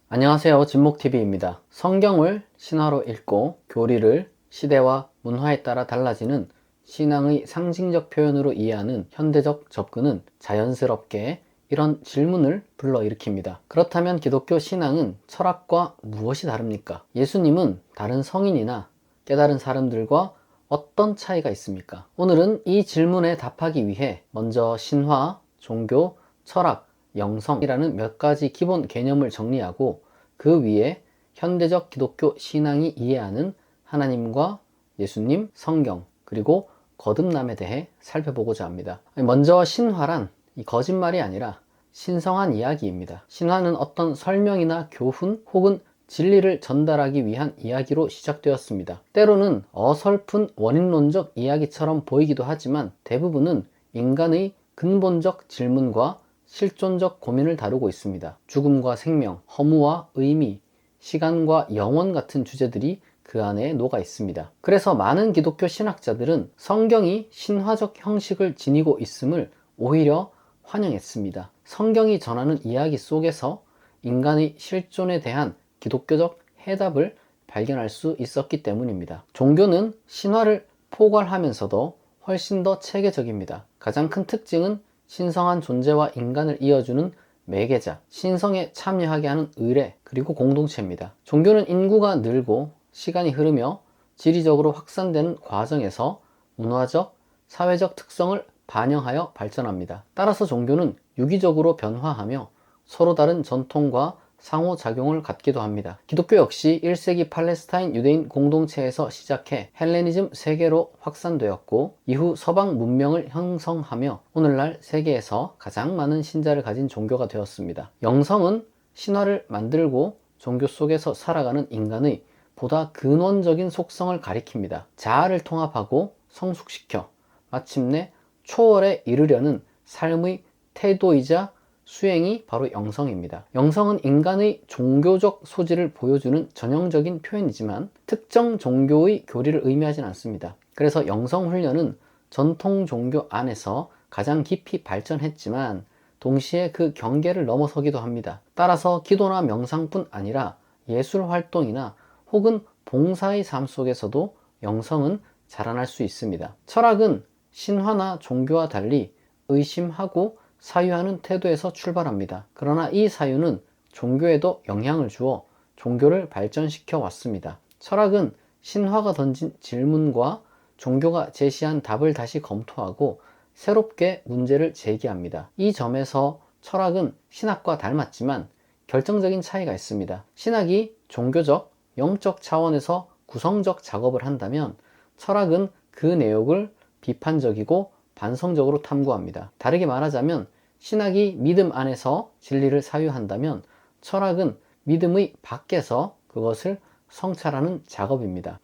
안녕하세요. 진목TV입니다. 성경을 신화로 읽고 교리를 시대와 문화에 따라 달라지는 신앙의 상징적 표현으로 이해하는 현대적 접근은 자연스럽게 이런 질문을 불러일으킵니다. 그렇다면 기독교 신앙은 철학과 무엇이 다릅니까? 예수님은 다른 성인이나 깨달은 사람들과 어떤 차이가 있습니까? 오늘은 이 질문에 답하기 위해 먼저 신화, 종교, 철학, 영성이라는 몇 가지 기본 개념을 정리하고 그 위에 현대적 기독교 신앙이 이해하는 하나님과 예수님, 성경, 그리고 거듭남에 대해 살펴보고자 합니다. 먼저 신화란 이 거짓말이 아니라 신성한 이야기입니다. 신화는 어떤 설명이나 교훈 혹은 진리를 전달하기 위한 이야기로 시작되었습니다. 때로는 어설픈 원인론적 이야기처럼 보이기도 하지만 대부분은 인간의 근본적 질문과 실존적 고민을 다루고 있습니다. 죽음과 생명, 허무와 의미, 시간과 영원 같은 주제들이 그 안에 녹아 있습니다. 그래서 많은 기독교 신학자들은 성경이 신화적 형식을 지니고 있음을 오히려 환영했습니다. 성경이 전하는 이야기 속에서 인간의 실존에 대한 기독교적 해답을 발견할 수 있었기 때문입니다. 종교는 신화를 포괄하면서도 훨씬 더 체계적입니다. 가장 큰 특징은 신성한 존재와 인간을 이어주는 매개자, 신성에 참여하게 하는 의례, 그리고 공동체입니다. 종교는 인구가 늘고 시간이 흐르며 지리적으로 확산되는 과정에서 문화적, 사회적 특성을 반영하여 발전합니다. 따라서 종교는 유기적으로 변화하며 서로 다른 전통과 상호작용을 갖기도 합니다. 기독교 역시 1세기 팔레스타인 유대인 공동체에서 시작해 헬레니즘 세계로 확산되었고 이후 서방 문명을 형성하며 오늘날 세계에서 가장 많은 신자를 가진 종교가 되었습니다. 영성은 신화를 만들고 종교 속에서 살아가는 인간의 보다 근원적인 속성을 가리킵니다. 자아를 통합하고 성숙시켜 마침내 초월에 이르려는 삶의 태도이자 수행이 바로 영성입니다. 영성은 인간의 종교적 소질을 보여주는 전형적인 표현이지만 특정 종교의 교리를 의미하진 않습니다. 그래서 영성 훈련은 전통 종교 안에서 가장 깊이 발전했지만 동시에 그 경계를 넘어서기도 합니다. 따라서 기도나 명상뿐 아니라 예술 활동이나 혹은 봉사의 삶 속에서도 영성은 자라날 수 있습니다. 철학은 신화나 종교와 달리 의심하고 사유하는 태도에서 출발합니다. 그러나 이 사유는 종교에도 영향을 주어 종교를 발전시켜 왔습니다. 철학은 신화가 던진 질문과 종교가 제시한 답을 다시 검토하고 새롭게 문제를 제기합니다. 이 점에서 철학은 신학과 닮았지만 결정적인 차이가 있습니다. 신학이 종교적, 영적 차원에서 구성적 작업을 한다면 철학은 그 내용을 비판적이고 반성적으로 탐구합니다. 다르게 말하자면 신학이 믿음 안에서 진리를 사유한다면 철학은 믿음의 밖에서 그것을 성찰하는 작업입니다.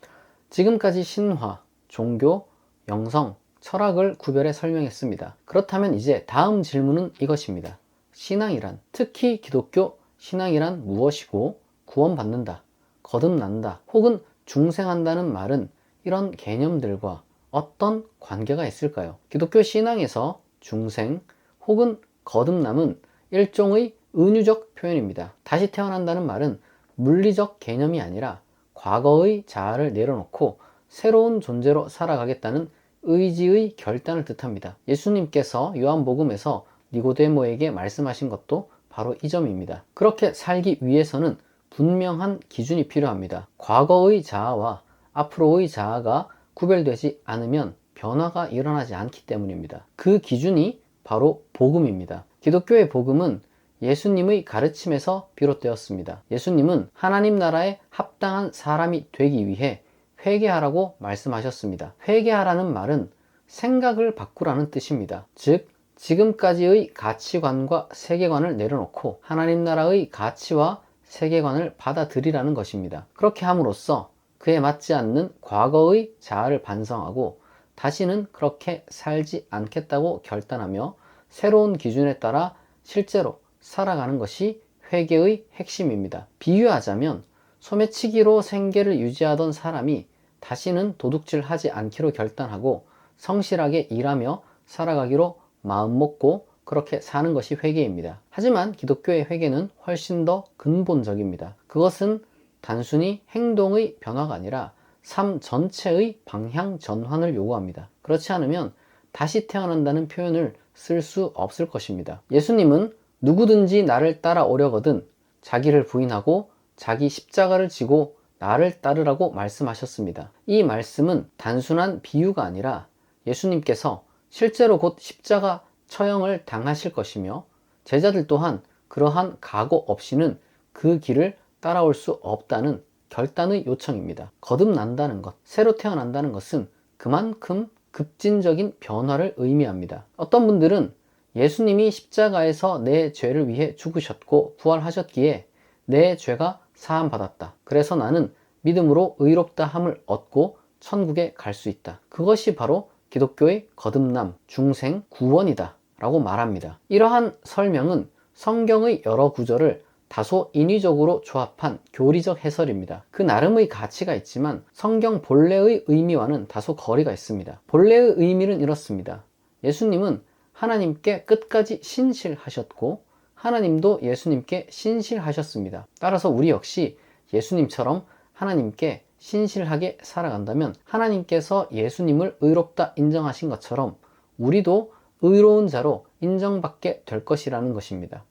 지금까지 신화, 종교, 영성, 철학을 구별해 설명했습니다. 그렇다면 이제 다음 질문은 이것입니다. 신앙이란, 특히 기독교 신앙이란 무엇이고 구원받는다, 거듭난다, 혹은 중생한다는 말은 이런 개념들과 어떤 관계가 있을까요? 기독교 신앙에서 중생 혹은 거듭남은 일종의 은유적 표현입니다. 다시 태어난다는 말은 물리적 개념이 아니라 과거의 자아를 내려놓고 새로운 존재로 살아가겠다는 의지의 결단을 뜻합니다. 예수님께서 요한복음에서 니고데모에게 말씀하신 것도 바로 이 점입니다. 그렇게 살기 위해서는 분명한 기준이 필요합니다. 과거의 자아와 앞으로의 자아가 구별되지 않으면 변화가 일어나지 않기 때문입니다. 그 기준이 바로 복음입니다. 기독교의 복음은 예수님의 가르침에서 비롯되었습니다. 예수님은 하나님 나라에 합당한 사람이 되기 위해 회개하라고 말씀하셨습니다. 회개하라는 말은 생각을 바꾸라는 뜻입니다. 즉, 지금까지의 가치관과 세계관을 내려놓고 하나님 나라의 가치와 세계관을 받아들이라는 것입니다. 그렇게 함으로써 그에 맞지 않는 과거의 자아를 반성하고 다시는 그렇게 살지 않겠다고 결단하며 새로운 기준에 따라 실제로 살아가는 것이 회개의 핵심입니다. 비유하자면 소매치기로 생계를 유지하던 사람이 다시는 도둑질하지 않기로 결단하고 성실하게 일하며 살아가기로 마음먹고 그렇게 사는 것이 회개입니다. 하지만 기독교의 회개는 훨씬 더 근본적입니다. 그것은 단순히 행동의 변화가 아니라 삶 전체의 방향 전환을 요구합니다. 그렇지 않으면 다시 태어난다는 표현을 쓸 수 없을 것입니다. 예수님은 누구든지 나를 따라오려거든 자기를 부인하고 자기 십자가를 지고 나를 따르라고 말씀하셨습니다. 이 말씀은 단순한 비유가 아니라 예수님께서 실제로 곧 십자가 처형을 당하실 것이며 제자들 또한 그러한 각오 없이는 그 길을 따라올 수 없다는 결단의 요청입니다. 거듭난다는 것, 새로 태어난다는 것은 그만큼 급진적인 변화를 의미합니다. 어떤 분들은 예수님이 십자가에서 내 죄를 위해 죽으셨고 부활하셨기에 내 죄가 사함받았다. 그래서 나는 믿음으로 의롭다 함을 얻고 천국에 갈 수 있다. 그것이 바로 기독교의 거듭남, 중생, 구원이다 라고 말합니다. 이러한 설명은 성경의 여러 구절을 다소 인위적으로 조합한 교리적 해설입니다. 그 나름의 가치가 있지만 성경 본래의 의미와는 다소 거리가 있습니다. 본래의 의미는 이렇습니다. 예수님은 하나님께 끝까지 신실하셨고 하나님도 예수님께 신실하셨습니다. 따라서 우리 역시 예수님처럼 하나님께 신실하게 살아간다면 하나님께서 예수님을 의롭다 인정하신 것처럼 우리도 의로운 자로 인정받게 될 것이라는 것입니다.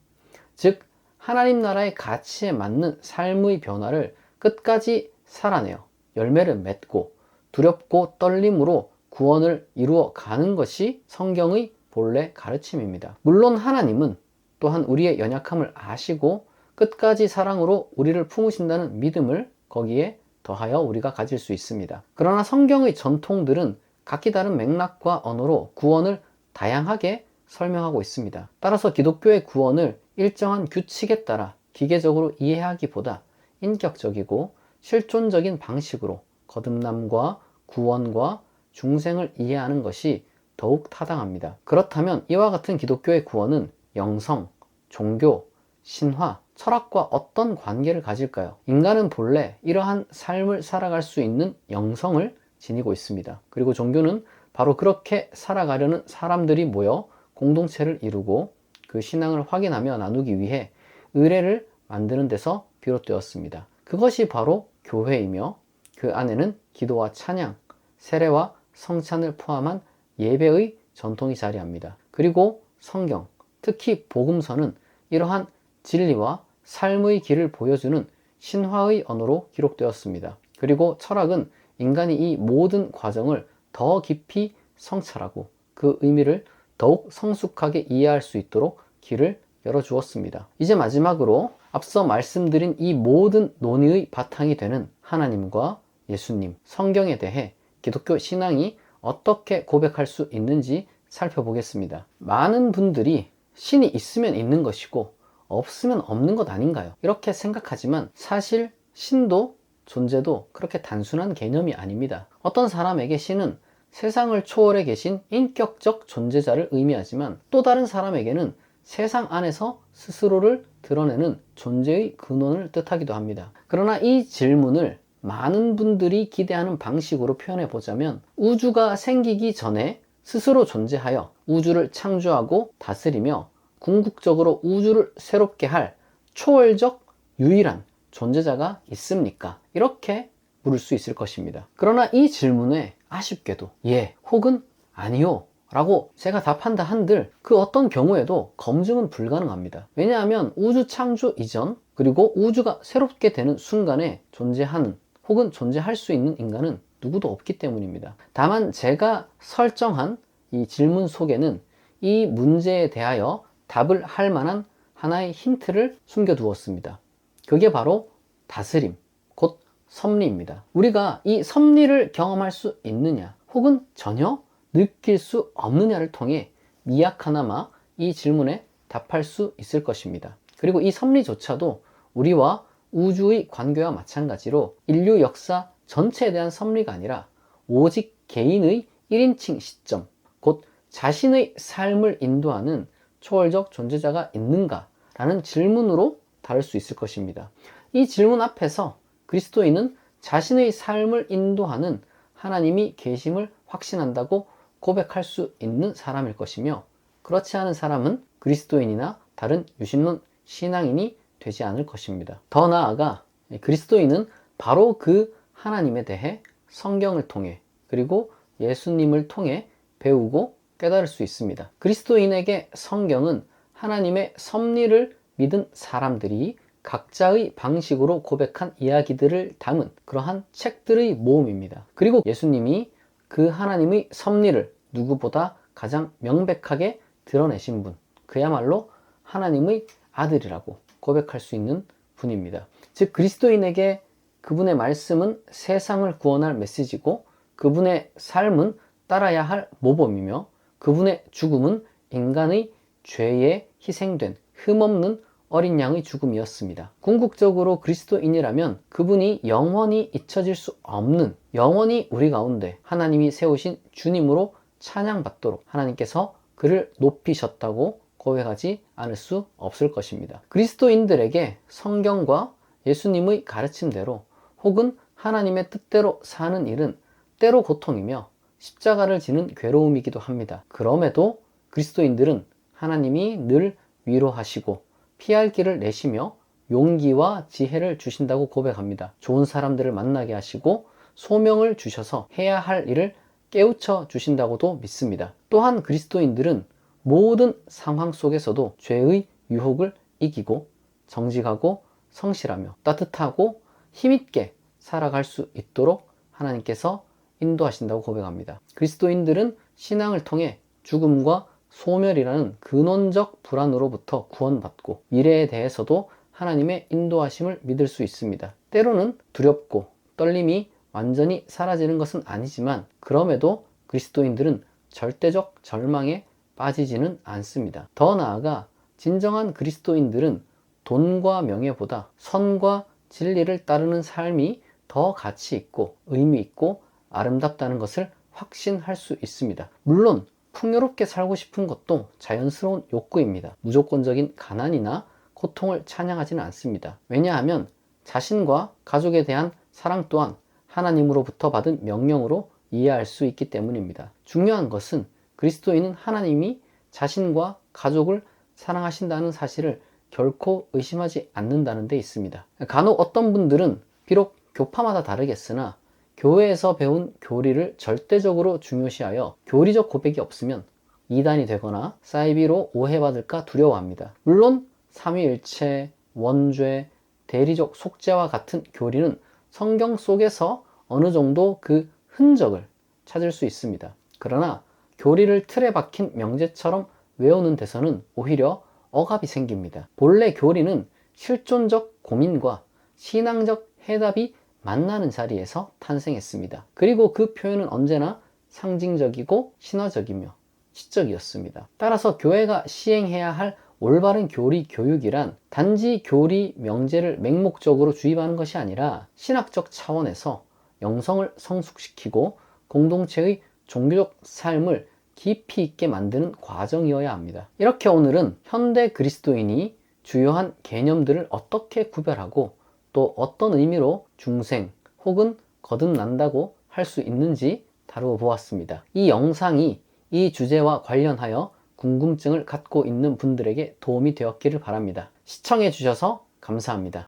즉 하나님 나라의 가치에 맞는 삶의 변화를 끝까지 살아내어 열매를 맺고 두렵고 떨림으로 구원을 이루어 가는 것이 성경의 본래 가르침입니다. 물론 하나님은 또한 우리의 연약함을 아시고 끝까지 사랑으로 우리를 품으신다는 믿음을 거기에 더하여 우리가 가질 수 있습니다. 그러나 성경의 전통들은 각기 다른 맥락과 언어로 구원을 다양하게 설명하고 있습니다. 따라서 기독교의 구원을 일정한 규칙에 따라 기계적으로 이해하기보다 인격적이고 실존적인 방식으로 거듭남과 구원과 중생을 이해하는 것이 더욱 타당합니다. 그렇다면 이와 같은 기독교의 구원은 영성, 종교, 신화, 철학과 어떤 관계를 가질까요? 인간은 본래 이러한 삶을 살아갈 수 있는 영성을 지니고 있습니다. 그리고 종교는 바로 그렇게 살아가려는 사람들이 모여 공동체를 이루고 그 신앙을 확인하며 나누기 위해 의례를 만드는 데서 비롯되었습니다. 그것이 바로 교회이며 그 안에는 기도와 찬양, 세례와 성찬을 포함한 예배의 전통이 자리합니다. 그리고 성경, 특히 복음서는 이러한 진리와 삶의 길을 보여주는 신화의 언어로 기록되었습니다. 그리고 철학은 인간이 이 모든 과정을 더 깊이 성찰하고 그 의미를 더욱 성숙하게 이해할 수 있도록 길을 열어주었습니다. 이제 마지막으로 앞서 말씀드린 이 모든 논의의 바탕이 되는 하나님과 예수님, 성경에 대해 기독교 신앙이 어떻게 고백할 수 있는지 살펴보겠습니다. 많은 분들이 신이 있으면 있는 것이고 없으면 없는 것 아닌가요? 이렇게 생각하지만 사실 신도 존재도 그렇게 단순한 개념이 아닙니다. 어떤 사람에게 신은 세상을 초월해 계신 인격적 존재자를 의미하지만 또 다른 사람에게는 세상 안에서 스스로를 드러내는 존재의 근원을 뜻하기도 합니다. 그러나 이 질문을 많은 분들이 기대하는 방식으로 표현해 보자면 우주가 생기기 전에 스스로 존재하여 우주를 창조하고 다스리며 궁극적으로 우주를 새롭게 할 초월적 유일한 존재자가 있습니까? 이렇게 물을 수 있을 것입니다. 그러나 이 질문에 아쉽게도 예 혹은 아니요 라고 제가 답한다 한들 그 어떤 경우에도 검증은 불가능합니다. 왜냐하면 우주 창조 이전 그리고 우주가 새롭게 되는 순간에 존재하는 혹은 존재할 수 있는 인간은 누구도 없기 때문입니다. 다만 제가 설정한 이 질문 속에는 이 문제에 대하여 답을 할 만한 하나의 힌트를 숨겨두었습니다. 그게 바로 다스림, 곧 섭리입니다. 우리가 이 섭리를 경험할 수 있느냐 혹은 전혀 느낄 수 없느냐를 통해 미약하나마 이 질문에 답할 수 있을 것입니다. 그리고 이 섭리조차도 우리와 우주의 관계와 마찬가지로 인류 역사 전체에 대한 섭리가 아니라 오직 개인의 1인칭 시점, 곧 자신의 삶을 인도하는 초월적 존재자가 있는가? 라는 질문으로 다룰 수 있을 것입니다. 이 질문 앞에서 그리스도인은 자신의 삶을 인도하는 하나님이 계심을 확신한다고 고백할 수 있는 사람일 것이며 그렇지 않은 사람은 그리스도인이나 다른 유신론 신앙인이 되지 않을 것입니다. 더 나아가 그리스도인은 바로 그 하나님에 대해 성경을 통해 그리고 예수님을 통해 배우고 깨달을 수 있습니다. 그리스도인에게 성경은 하나님의 섭리를 믿은 사람들이 각자의 방식으로 고백한 이야기들을 담은 그러한 책들의 모음입니다. 그리고 예수님이 그 하나님의 섭리를 누구보다 가장 명백하게 드러내신 분, 그야말로 하나님의 아들이라고 고백할 수 있는 분입니다. 즉 그리스도인에게 그분의 말씀은 세상을 구원할 메시지고 그분의 삶은 따라야 할 모범이며 그분의 죽음은 인간의 죄에 희생된 흠없는 어린 양의 죽음이었습니다. 궁극적으로 그리스도인이라면 그분이 영원히 잊혀질 수 없는 영원히 우리 가운데 하나님이 세우신 주님으로 찬양받도록 하나님께서 그를 높이셨다고 고백하지 않을 수 없을 것입니다. 그리스도인들에게 성경과 예수님의 가르침대로 혹은 하나님의 뜻대로 사는 일은 때로 고통이며 십자가를 지는 괴로움이기도 합니다. 그럼에도 그리스도인들은 하나님이 늘 위로하시고 피할 길을 내시며 용기와 지혜를 주신다고 고백합니다. 좋은 사람들을 만나게 하시고 소명을 주셔서 해야 할 일을 깨우쳐 주신다고도 믿습니다. 또한 그리스도인들은 모든 상황 속에서도 죄의 유혹을 이기고 정직하고 성실하며 따뜻하고 힘있게 살아갈 수 있도록 하나님께서 인도하신다고 고백합니다. 그리스도인들은 신앙을 통해 죽음과 소멸이라는 근원적 불안으로부터 구원받고 미래에 대해서도 하나님의 인도하심을 믿을 수 있습니다. 때로는 두렵고 떨림이 완전히 사라지는 것은 아니지만 그럼에도 그리스도인들은 절대적 절망에 빠지지는 않습니다. 더 나아가 진정한 그리스도인들은 돈과 명예보다 선과 진리를 따르는 삶이 더 가치 있고 의미 있고 아름답다는 것을 확신할 수 있습니다. 물론 풍요롭게 살고 싶은 것도 자연스러운 욕구입니다. 무조건적인 가난이나 고통을 찬양하지는 않습니다. 왜냐하면 자신과 가족에 대한 사랑 또한 하나님으로부터 받은 명령으로 이해할 수 있기 때문입니다. 중요한 것은 그리스도인은 하나님이 자신과 가족을 사랑하신다는 사실을 결코 의심하지 않는다는 데 있습니다. 간혹 어떤 분들은 비록 교파마다 다르겠으나 교회에서 배운 교리를 절대적으로 중요시하여 교리적 고백이 없으면 이단이 되거나 사이비로 오해받을까 두려워합니다. 물론 삼위일체, 원죄, 대리적 속죄와 같은 교리는 성경 속에서 어느 정도 그 흔적을 찾을 수 있습니다. 그러나 교리를 틀에 박힌 명제처럼 외우는 데서는 오히려 억압이 생깁니다. 본래 교리는 실존적 고민과 신앙적 해답이 만나는 자리에서 탄생했습니다. 그리고 그 표현은 언제나 상징적이고 신화적이며 시적이었습니다. 따라서 교회가 시행해야 할 올바른 교리 교육이란 단지 교리 명제를 맹목적으로 주입하는 것이 아니라 신학적 차원에서 영성을 성숙시키고 공동체의 종교적 삶을 깊이 있게 만드는 과정이어야 합니다. 이렇게 오늘은 현대 그리스도인이 주요한 개념들을 어떻게 구별하고 또 어떤 의미로 중생 혹은 거듭난다고 할 수 있는지 다루어 보았습니다. 이 영상이 이 주제와 관련하여 궁금증을 갖고 있는 분들에게 도움이 되었기를 바랍니다. 시청해 주셔서 감사합니다.